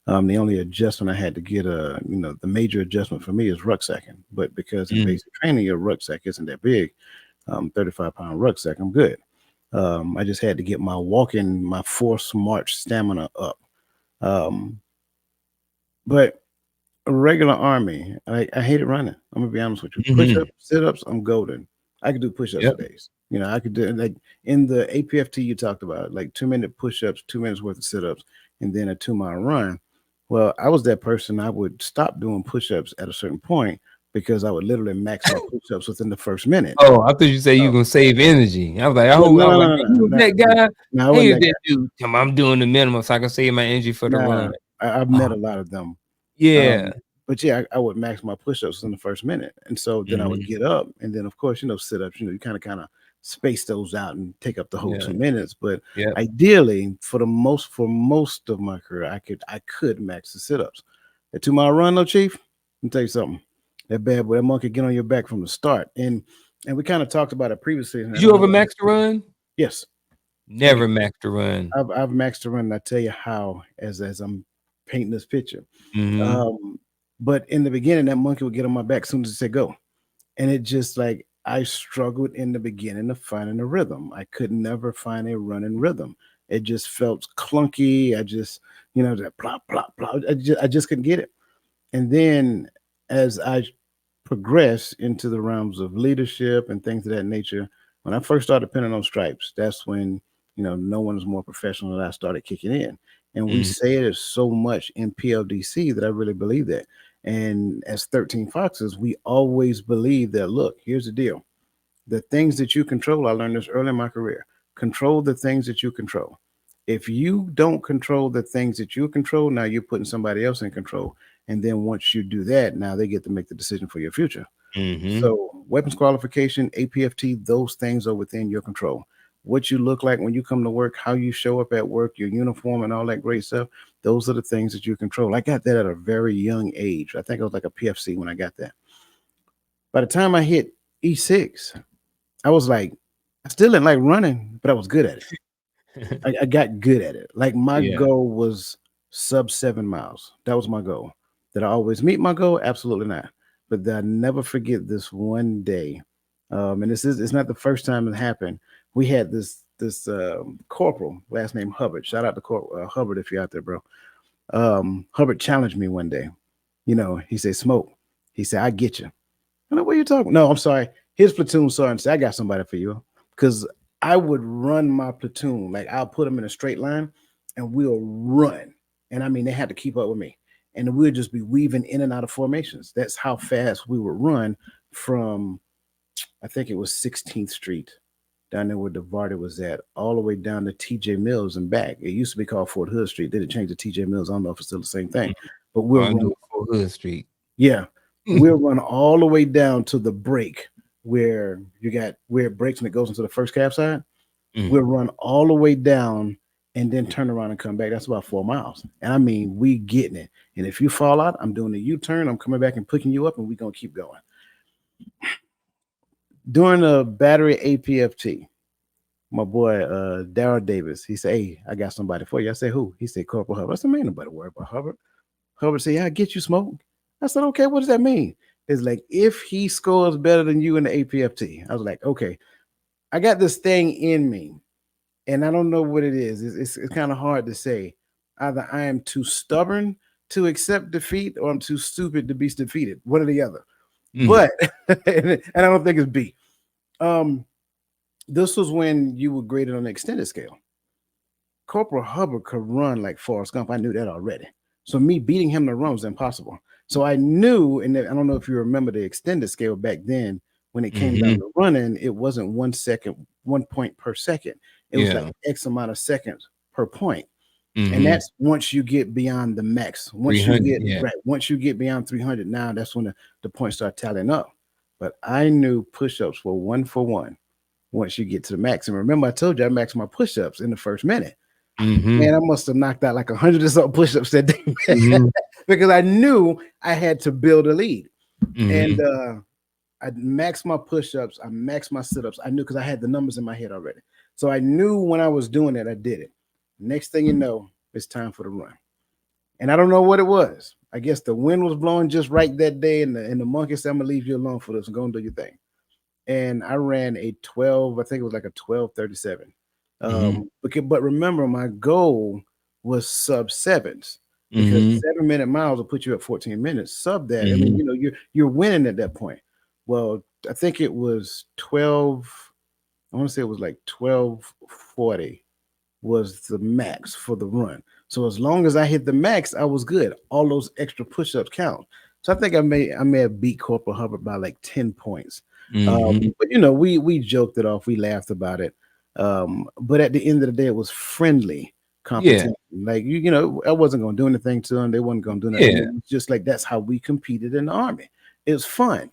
The only adjustment I had to get, the major adjustment for me is rucksacking. But because in mm, basic training, your rucksack isn't that big, 35-pound rucksack, I'm good. I just had to get my force march stamina up. Um, but a regular army, I hated running. I'm gonna be honest with you. Push mhm. ups, sit ups, I'm golden. I could do push ups for Yep. days. I could do like in the APFT you talked about, like 2-minute push ups, 2 minutes worth of sit ups, and then a 2-mile run. Well, I was that person. I would stop doing push-ups at a certain point because I would literally max my push-ups within the first minute. Oh, I thought you say you So, gonna save energy. I was like, well, no, I no, was like, no, "Hey, no, you was no, that no, guy? no, I wasn't Hey, that that guy. dude. Come on, I'm doing the minimum so I can save my energy for the Nah, run." I've met Oh, a lot of them. yeah. But yeah, I would max my push-ups in the first minute, and so then I would Mhm. get up, and then of course, sit-ups. You kind of space those out and take up the whole Yeah. 2 minutes. But Yep. ideally, for most of my career, I could max the sit-ups. A 2 mile run, though, Chief. Let me tell you something. That bad boy, that monkey get on your back from the start, and we kind of talked about it previously, and I Did you don't ever know. max the run? Yes, Never max the run. I've maxed the run, and I tell you how as I'm painting this picture. Mhm. Um, but in the beginning, that monkey would get on my back as soon as it said go. And it just like I struggled in the beginning of finding a rhythm. I could never find a running rhythm. It just felt clunky. I just, that plop, plop, plop. I just couldn't get it. And then as I progressed into the realms of leadership and things of that nature, when I first started pinning on stripes, that's when, no one's more professional than I started kicking in. And we Mhm. say it so much in PLDC that I really believe that. And as 13 Foxes, we always believe that, look, here's the deal. The things that you control, I learned this early in my career. Control the things that you control. If you don't control the things that you control, now you're putting somebody else in control. And then once you do that, now they get to make the decision for your future. Mhm. So, weapons qualification, APFT, those things are within your control. What you look like when you come to work, how you show up at work, your uniform, and all that great stuff, those are the things that you control. I got that at a very young age. I think I was like a PFC when I got that. By the time I hit E6, I was like, I still didn't like running, but I was good at it. I got good at it. Like my Yeah. goal was sub 7 miles. That was my goal. Did I always meet my goal? Absolutely not. But I never forget this one day. And it's not the first time it happened. We had this corporal, last name Hubbard. Shout out to Hubbard if you're out there, bro. Hubbard challenged me one day. He said, "Smoke." He said, "I get you." I know what you're talking. No, I'm sorry. His platoon sergeant said, "I got somebody for you," because I would run my platoon like I'll put them in a straight line, and we'll run. And I mean, they had to keep up with me, and we'll just be weaving in and out of formations. That's how fast we would run from. I think it was 16th Street down there where DeVarty was at, all the way down to TJ Mills and back. It used to be called Fort Hood Street. They didn't change to TJ Mills. I don't know if it's still the same thing, Mhm. but Oh, we'll I run. knew it for Hood Street. Yeah, we'll run all the way down to the break where you got where it breaks and it goes into the first cab side. We'll Mhm. run all the way down and then turn around and come back. That's about 4 miles. And I mean, we getting it. And if you fall out, I'm doing a U-turn. I'm coming back and picking you up, and we're gonna keep going. During the battery APFT, my boy Daryl Davis, he said, "Hey, I got somebody for you." I said, "Who?" He said, "Corporal Hubbard." I said, "Man, nobody worry about Hubbard." Hubbard said, "Yeah, I get you, Smoke." I said, "Okay, what does that mean?" It's like if he scores better than you in the APFT. I was like, "Okay, I got this thing in me, and I don't know what it is. It's kind of hard to say. Either I am too stubborn to accept defeat, or I'm too stupid to be defeated. One or the other. Mhm. But and I don't think it's B. Um, this was when you were graded on the extended scale. Corporal Hubbard could run like Forrest Gump. I knew that already. So me beating him to run was impossible. So I knew, and I don't know if you remember the extended scale back then. When it came down Mhm. to running, it wasn't 1 second, 1 point per second. It was like Yeah. X amount of seconds per point. And Mhm. that's once you get beyond the max. Once you 300. get Yeah. right, once you get beyond 300, now that's when the points start tallying up. But I knew push-ups were one for one once you get to the max. And remember, I told you I maxed my push-ups in the first minute. Mhm. Man, I must have knocked out like 100 or something push-ups that day Mhm. because I knew I had to build a lead. And Mhm. I maxed my push-ups, I maxed my sit-ups. I knew because I had the numbers in my head already. So I knew when I was doing it, I did it. Next thing you know, it's time for the run. And I don't know what it was. I guess the wind was blowing just right that day, and the monkey said, "I'm gonna leave you alone for this and go and do your thing." And I ran a 12, I think it was like a 12:37. Mhm. But remember, my goal was sub sevens because Mhm. 7 minute miles will put you at 14 minutes. Sub that, I mean, Mhm. you're winning at that point. Well, I think it was 12. I want to say it was like 12:40 was the max for the run. So as long as I hit the max, I was good. All those extra push-ups count. So I think I may have beat Corporal Hubbard by like 10 points. Mhm. But we joked it off, we laughed about it. But at the end of the day, it was friendly Yeah. competition. Like I wasn't gonna do anything to them. They wasn't gonna do nothing to me. Yeah. It was just like that's how we competed in the army. It was fun.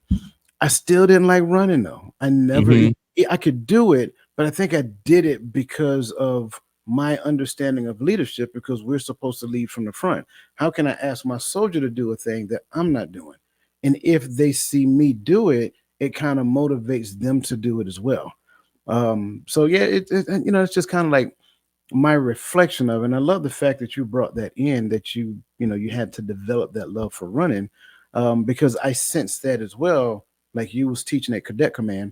I still didn't like running though. I never Mhm. I could do it, but I think I did it because of my understanding of leadership because we're supposed to lead from the front. How can I ask my soldier to do a thing that I'm not doing? And if they see me do it, it kind of motivates them to do it as well. So yeah, it's just kind of like my reflection of it. And I love the fact that you brought that in, that you had to develop that love for running, because I sense that as well. Like you was teaching at Cadet Command,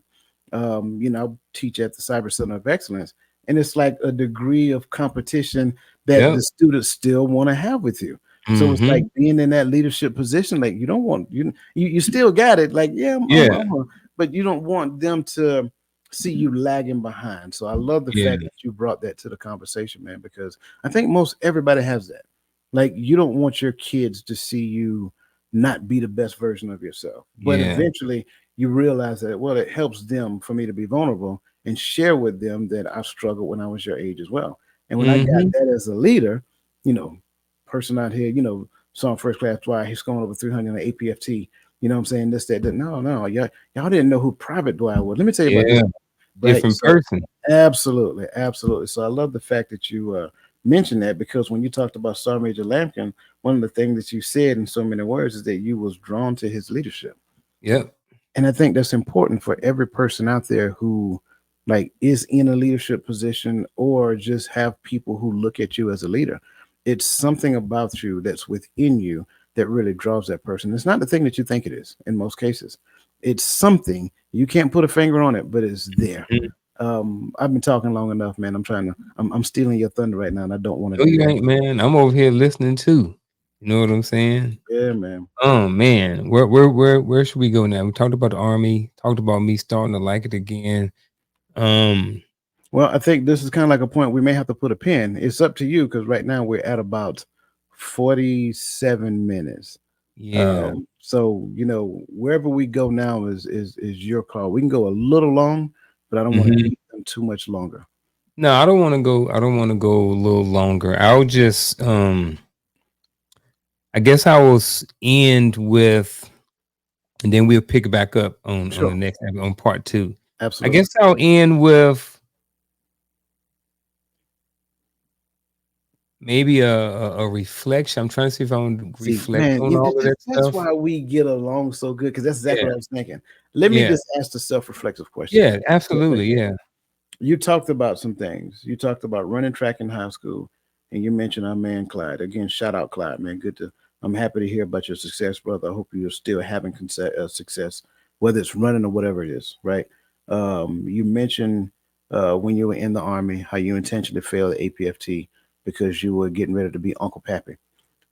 I teach at the Cyber Center of Excellence, and it's like a degree of competition that Yep. the students still want to have with you. So it's like Mhm. being in that leadership position. Like you don't want you still got it. Like yeah, Yeah. but you don't want them to see you lagging behind. So I love the fact Yeah. that you brought that to the conversation, man, because I think most everybody has that. Like you don't want your kids to see you not be the best version of yourself. But Yeah. eventually you realize that well, it helps them for me to be vulnerable and share with them that I struggled when I was your age as well. And when I got Mhm. that as a leader, you know, person out here, saw first class Dwyer, he's going over 300 in APFT. You know what I'm saying? This, that. No, no, y'all didn't know who Private Dwyer was. Let me tell you about this, Yeah. right? Different So person. absolutely, absolutely. So I love the fact that you mentioned that because when you talked about Sergeant Major Lampkin, one of the things that you said in so many words is that you was drawn to his leadership. Yep. And I think that's important for every person out there who like is in a leadership position or just have people who look at you as a leader. It's something about you that's within you that really draws that person. It's not the thing that you think it is in most cases. It's something you can't put a finger on it, but it's there. Mhm. I've been talking long enough, man. I'm stealing your thunder right now, and I don't want to No, do you that. ain't, man. I'm over here listening too. You know what I'm saying? Yeah, man. Oh man, where should we go now? We talked about the army, talked about me starting to like it again. Um, Well, I think this is kind of like a point we may have to put a pin. It's up to you because right now we're at about 47 minutes. yeah. So wherever we go now is your call. We can go a little long, but I don't want to Mhm. keep them too much longer. No, I don't want to go. I don't want to go a little longer. I'll just I guess I will end with, and then we'll pick it back up on the Sure, next on part two. I absolutely. guess I'll end with maybe a reflection. I'm trying to see if I want to See, reflect man, on all of that that's stuff. why we get along so good because that's exactly Yeah, what I was thinking. Let me yeah, just ask the self-reflexive question. yeah. Real quick. Absolutely, yeah, You talked about some things. You talked about running track in high school, and you mentioned our man Clyde. Again, shout out Clyde, man. Good to. I'm happy to hear about your success, brother. I hope you're still having success, whether it's running or whatever it is. Right? You mentioned when you were in the army how you intentionally failed the APFT because you were getting ready to be Uncle Pappy.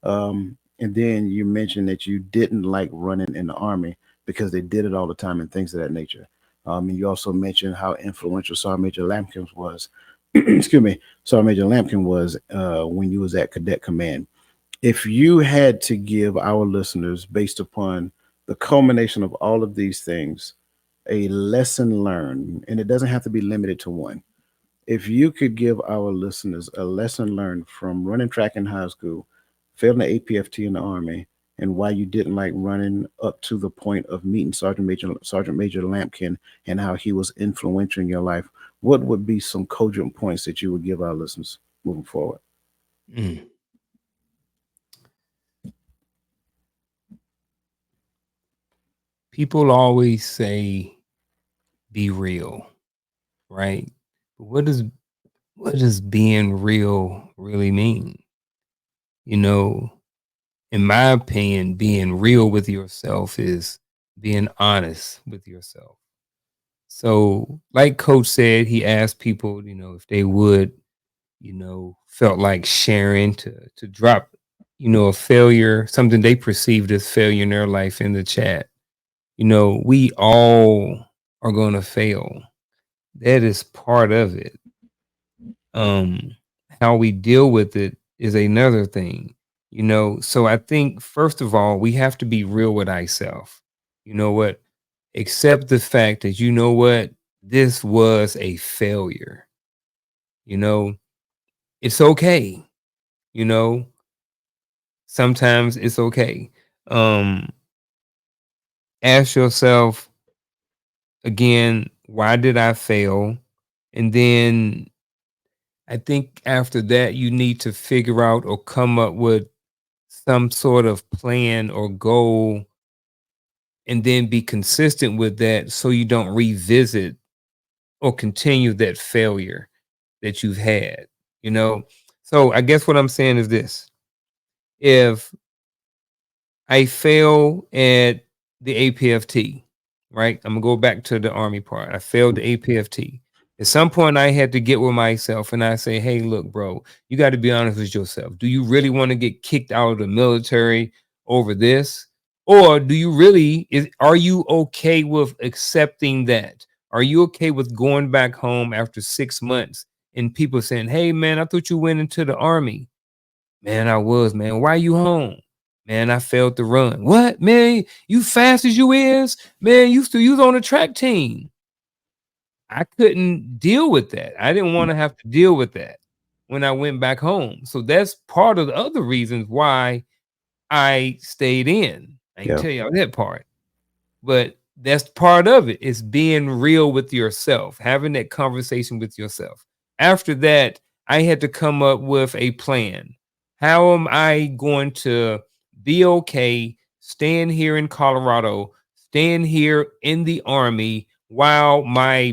And then you mentioned that you didn't like running in the army because they did it all the time and things of that nature. And you also mentioned how influential Sergeant Major Lampkin was. Excuse me, Sergeant Major Lampkin was when you was at Cadet Command. If you had to give our listeners, based upon the culmination of all of these things, a lesson learned, and it doesn't have to be limited to one, if you could give our listeners a lesson learned from running track in high school, failing the APFT in the Army, and why you didn't like running up to the point of meeting Sergeant Major Lampkin and how he was influential in your life, what would be some cogent points that you would give our listeners moving forward? mm. People always say be real, right? But what does being real really mean? You know, in my opinion, being real with yourself is being honest with yourself. So, like Coach said, he asked people, if they would, felt like sharing to drop, a failure, something they perceived as failure in their life in the chat. We all are gonna fail. That is part of it. Um, how we deal with it is another thing. So I think first of all, we have to be real with ourselves. You know what? Accept the fact that you know what? This was a failure. You know, it's okay. You know, sometimes it's okay. Um, Ask yourself again, why did I fail? And then I think after that, you need to figure out or come up with some sort of plan or goal and then be consistent with that so you don't revisit or continue that failure that you've had, you know? So I guess what I'm saying is this: if I fail at the APFT, right? I'm gonna go back to the Army part. I failed the APFT. At some point, I had to get with myself and I say, hey, look, bro, you got to be honest with yourself. Do you really want to get kicked out of the military over this? Or do you really, are you okay with accepting that? Are you okay with going back home after 6 months and people saying, hey, man, I thought you went into the Army? Man, I was, man. Why you home? Man, I failed to run. What, man? You fast as you is? Man, you was on the track team. I couldn't deal with that. I didn't want to have to deal with that when I went back home. So that's part of the other reasons why I stayed in. I can Yeah. tell you that part. But that's part of it. It's being real with yourself, having that conversation with yourself. After that, I had to come up with a plan. How am I going to be okay staying here in Colorado, staying here in the Army while my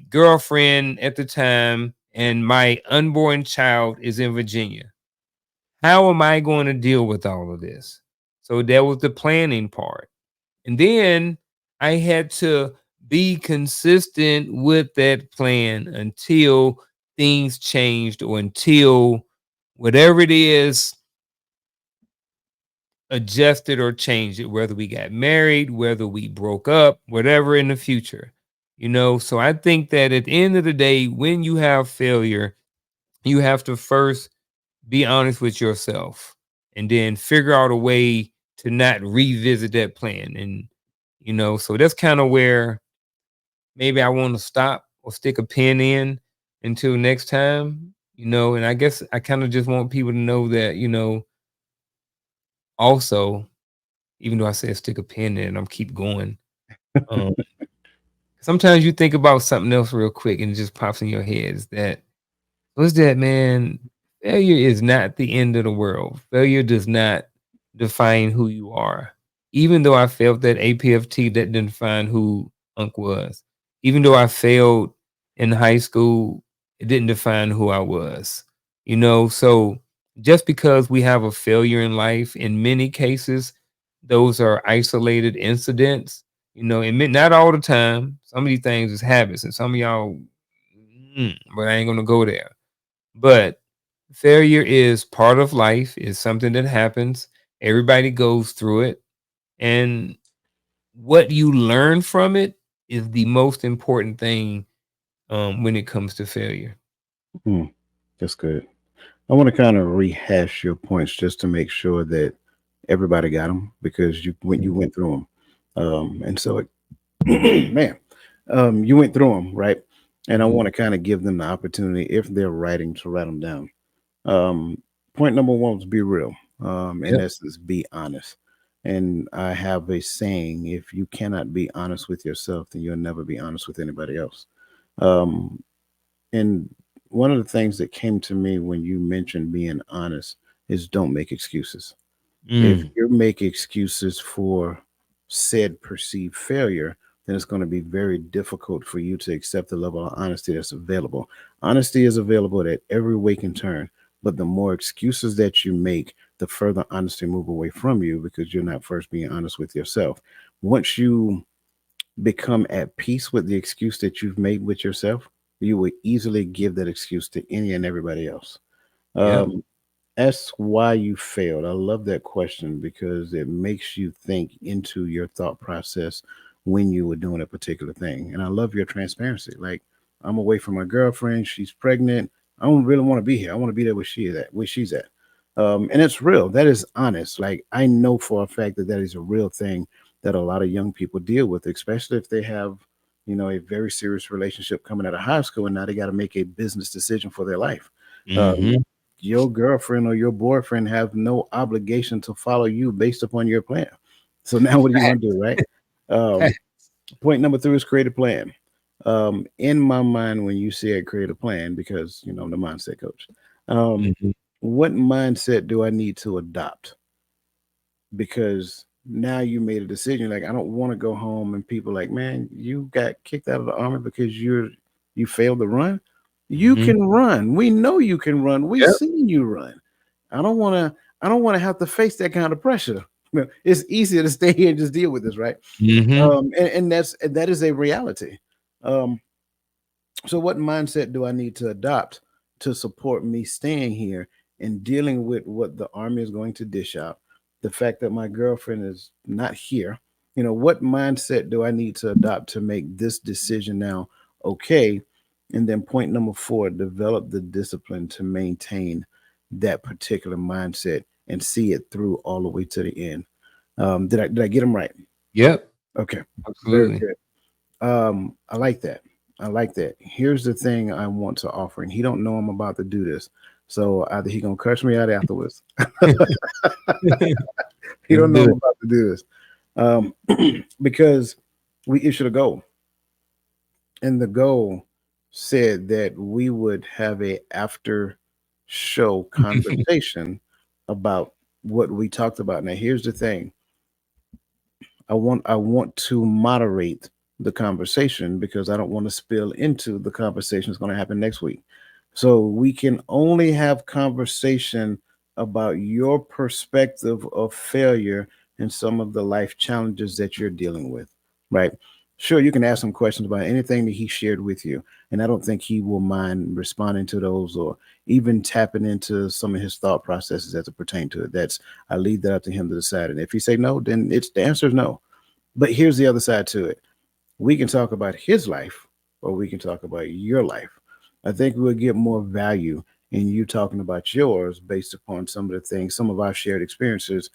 girlfriend at the time and my unborn child is in Virginia? How am I going to deal with all of this? So that was the planning part. And then I had to be consistent with that plan until things changed or until whatever it is adjusted or changed it, whether we got married, whether we broke up, whatever in the future. So I think that at the end of the day, when you have failure, you have to first be honest with yourself and then figure out a way to not revisit that plan. And, so that's kind of where maybe I want to stop or stick a pin in until next time, and I guess I kind of just want people to know that, also, even though I said stick a pin in, I'm keep going. Um, Sometimes you think about something else real quick and it just pops in your head is that what's that, man? Failure is not the end of the world. Failure does not define who you are. Even though I failed that APFT, that didn't define who Unc was. Even though I failed in high school, it didn't define who I was. So just because we have a failure in life, in many cases, those are isolated incidents. And not all the time. Some of these things is habits, and some of y'all, but I ain't gonna go there. But failure is part of life, is something that happens. Everybody goes through it. And what you learn from it is the most important thing when it comes to failure. Mm, that's good. I want to kind of rehash your points just to make sure that everybody got them because you went through them, and so man, you went through them, right? And I Mhm. want to kind of give them the opportunity, if they're writing, to write them down. Um, Point number one was be real. In Yep. essence, be honest. And I have a saying: if you cannot be honest with yourself, then you'll never be honest with anybody else. Um, and one of the things that came to me when you mentioned being honest is don't make excuses. If Mm. you make excuses for said perceived failure, then it's going to be very difficult for you to accept the level of honesty that's available. Honesty is available at every waking turn, but the more excuses that you make, the further honesty move away from you because you're not first being honest with yourself. Once you become at peace with the excuse that you've made with yourself, you will easily give that excuse to any and everybody else. Yep. Um, Ask why you failed. I love that question because it makes you think into your thought process when you were doing a particular thing. And I love your transparency. Like, I'm away from my girlfriend, she's pregnant, I don't really want to be here. I want to be there where she is at, where she's at. And it's real. That is honest. Like I know for a fact that that is a real thing that a lot of young people deal with, especially if they have, a very serious relationship coming out of high school, and now they got to make a business decision for their life. Um, Mhm. your girlfriend or your boyfriend have no obligation to follow you based upon your plan. So now what are you going to do, right? Um, Point number three is create a plan. In my mind, when you said create a plan, because I'm the mindset coach, um, Mhm. what mindset do I need to adopt? Because now you made a decision. Like I don't want to go home and people like, man, you got kicked out of the army because you failed to run. You Mhm. can run. We know you can run. We've Yep. seen you run. I don't want to. I don't want to have to face that kind of pressure. It's easier to stay here and just deal with this, right? Mhm. That is a reality. Um, so, what mindset do I need to adopt to support me staying here and dealing with what the army is going to dish out? The fact that my girlfriend is not here. What mindset do I need to adopt to make this decision now okay? And then point number four, develop the discipline to maintain that particular mindset and see it through all the way to the end. Did I get them right? Yep. Okay, very Absolutely. good. I like that. I like that. Here's the thing I want to offer, and he don't know I'm about to do this. So either he gonna curse me out afterwards. He Let's don't know do I'm it. about to do this. Because we issued a goal, and the goal said that we would have a after show conversation about what we talked about. Now, here's the thing. I want to moderate the conversation because I don't want to spill into the conversation that's going to happen next week. So we can only have conversation about your perspective of failure and some of the life challenges that you're dealing with, right? Sure, you can ask some questions about anything that he shared with you, and I don't think he will mind responding to those or even tapping into some of his thought processes as it pertain to it. That's I leave that up to him to decide. And if he say no, then it's the answer is no. But here's the other side to it. We can talk about his life or we can talk about your life. I think we'll get more value in you talking about yours based upon some of the things, some of our shared experiences,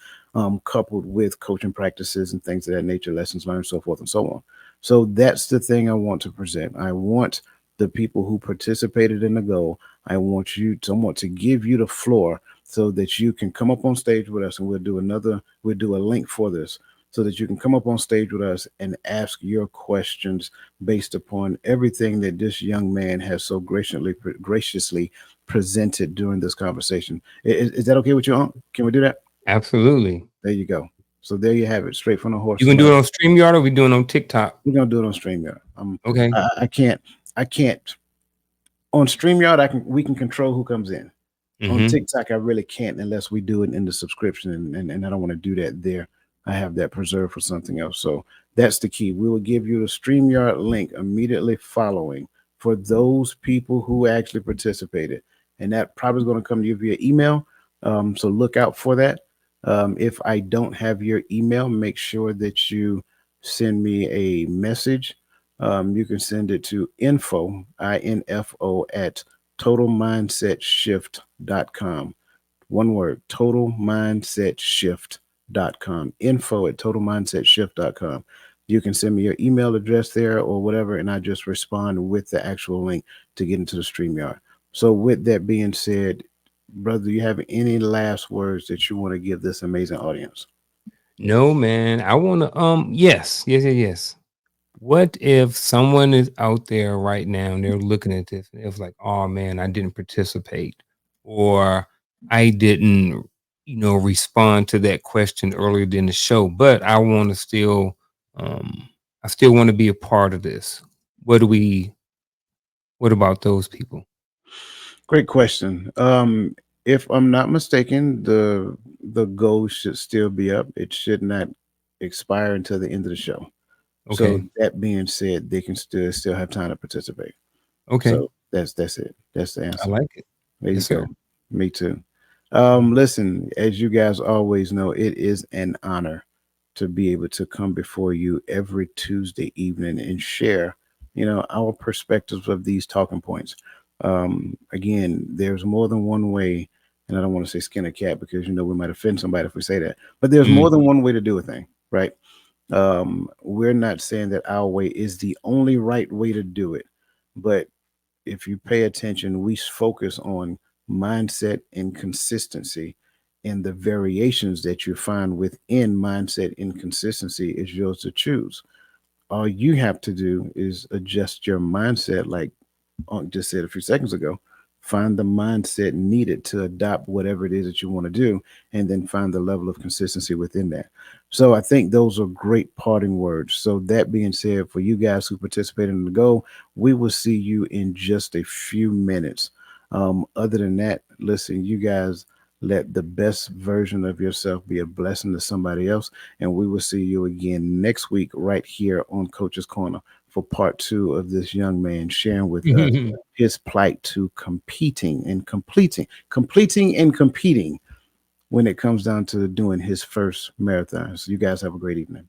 coupled with coaching practices and things of that nature, lessons learned, so forth and so on. So that's the thing I want to present. I want the people who participated in the goal, I want to give you the floor so that you can come up on stage with us and we'll do a link for this so that you can come up on stage with us and ask your questions based upon everything that this young man has so graciously presented during this conversation. Is that okay with you, Unc? Can we do that? Absolutely. There you go. So there you have it, straight from the You horse's gonna do mouth. it on StreamYard or we doing it on TikTok? We're gonna do it on StreamYard. Okay. I can't. I can't on StreamYard. We can control who comes in. On Mhm. TikTok, I really can't unless we do it in the subscription, and I don't want to do that there. I have that preserved for something else. So that's the key. We will give you the StreamYard link immediately following for those people who actually participated. And that probably is going to come to you via email. So look out for that. If I don't have your email, make sure that you send me a message. You can send it to info at totalmindsetshift.com. One word, totalmindsetshift.com. Info at totalmindsetshift.com. You can send me your email address there or whatever, and I just respond with the actual link to get into the StreamYard. So, with that being said, brother, do you have any last words that you want to give this amazing audience? No, man. I wanna yes, yes, yes, yes. What if someone is out there right now and they're looking at this and it's like, oh man, I didn't participate or I didn't, respond to that question earlier in the show, but I want to still um I still want to be a part of this. What do we what about those people? Great question. If I'm not mistaken, the goal should still be up. It should not expire until the end of the show. So Okay. that being said, they can still have time to participate. Okay. So that's it. That's the I answer. like it. There you Yes, sir. go. Me too. Mhm. Listen, as you guys always know, it is an honor to be able to come before you every Tuesday evening and share, our perspectives of these talking points. Again, there's more than one way, and I don't want to say skin a cat because we might offend somebody if we say that, but there's more than Mhm. one way to do a thing, right? We're not saying that our way is the only right way to do it, but if you pay attention, we focus on mindset and consistency, and the variations that you find within mindset and consistency is yours to choose. All you have to do is adjust your mindset, like just said a few seconds ago. Find the mindset needed to adopt whatever it is that you want to do, and then find the level of consistency within that. So I think those are great parting words. So that being said, for you guys who participated in the goal, we will see you in just a few minutes. Other than that, listen, you guys, let the best version of yourself be a blessing to somebody else, and we will see you again next week right here on Coach's Corner for part two of this young man sharing with us his plight to competing and completing and competing when it comes down to doing his first marathon. So you guys have a great evening.